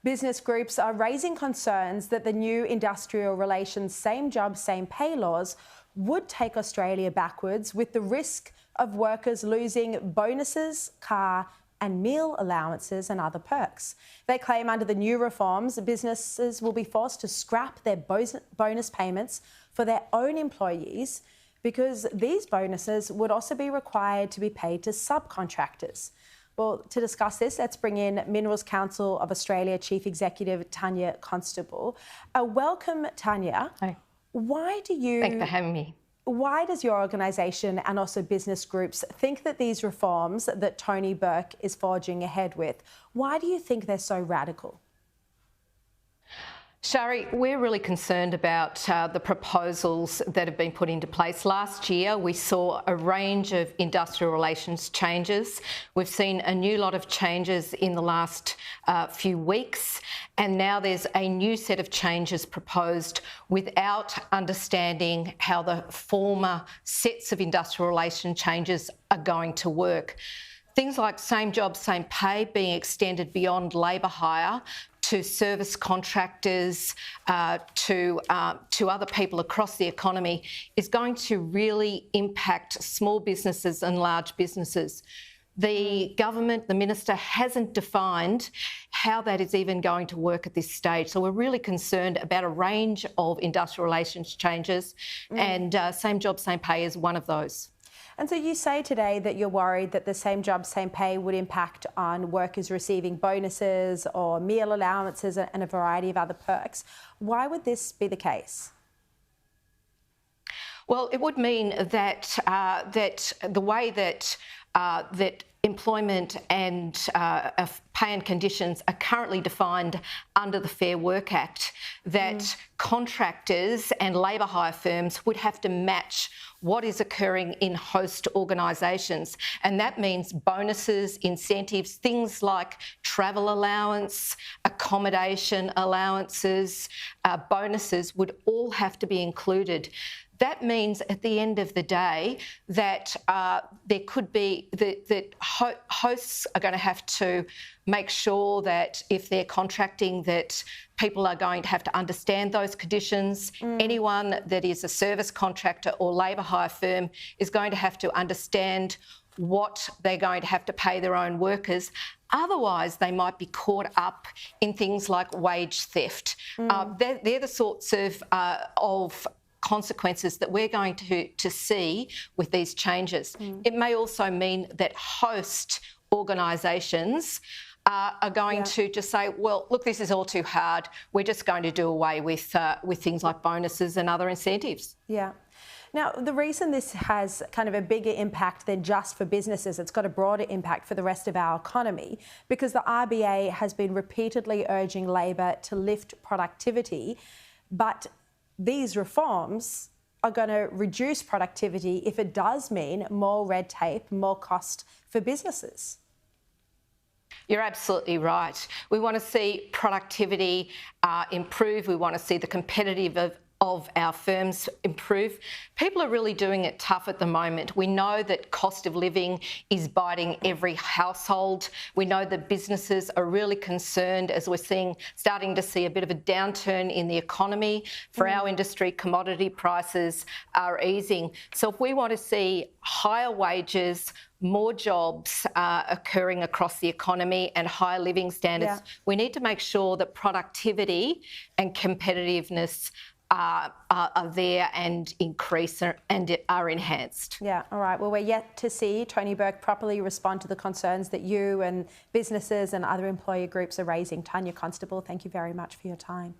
Business groups are raising concerns that the new industrial relations same job, same pay laws would take Australia backwards, with the risk of workers losing bonuses, car and meal allowances and other perks. They claim under the new reforms, businesses will be forced to scrap their bonus payments for their own employees, because these bonuses would also be required to be paid to subcontractors. Well, to discuss this, let's bring in Minerals Council of Australia Chief Executive Tanya Constable. Welcome, Tanya. Hi. Thanks for having me. Why does your organisation and also business groups think that these reforms that Tony Burke is forging ahead with, why do you think they're so radical? Sharri, we're really concerned about the proposals that have been put into place. Last year, we saw a range of industrial relations changes. We've seen a new lot of changes in the last few weeks, and now there's a new set of changes proposed without understanding how the former sets of industrial relation changes are going to work. Things like same job, same pay being extended beyond labour hire to service contractors, to other people across the economy is going to really impact small businesses and large businesses. The government, the minister, hasn't defined how that is even going to work at this stage. So we're really concerned about a range of industrial relations changes, and same job, same pay is one of those. And so you say today that you're worried that the same job, same pay would impact on workers receiving bonuses or meal allowances and a variety of other perks. Why would this be the case? Well, it would mean that that the way that employment and pay and conditions are currently defined under the Fair Work Act, that contractors and labour hire firms would have to match what is occurring in host organisations. And that means bonuses, incentives, things like travel allowance, accommodation allowances, bonuses would all have to be included. That means at the end of the day that there could be that hosts are going to have to make sure that if they're contracting, that people are going to have to understand those conditions. Anyone that is a service contractor or labour hire firm is going to have to understand what they're going to have to pay their own workers. Otherwise, they might be caught up in things like wage theft. They're the sorts of consequences that we're going to see with these changes. It may also mean that host organisations are going to just say, well, look, this is all too hard. We're just going to do away with things like bonuses and other incentives. Yeah. Now, the reason this has kind of a bigger impact than just for businesses, it's got a broader impact for the rest of our economy, because the RBA has been repeatedly urging Labor to lift productivity, but these reforms are going to reduce productivity if it does mean more red tape, more cost for businesses. You're absolutely right. We want to see productivity improve. We want to see the competitiveness of our firms improve. People are really doing it tough at the moment. We know that cost of living is biting every household. We know that businesses are really concerned as we're starting to see a bit of a downturn in the economy. For our industry, commodity prices are easing. So if we want to see higher wages, more jobs occurring across the economy and higher living standards, we need to make sure that productivity and competitiveness are there and increase and are enhanced. Yeah, all right. Well, we're yet to see Tony Burke properly respond to the concerns that you and businesses and other employer groups are raising. Tanya Constable, thank you very much for your time.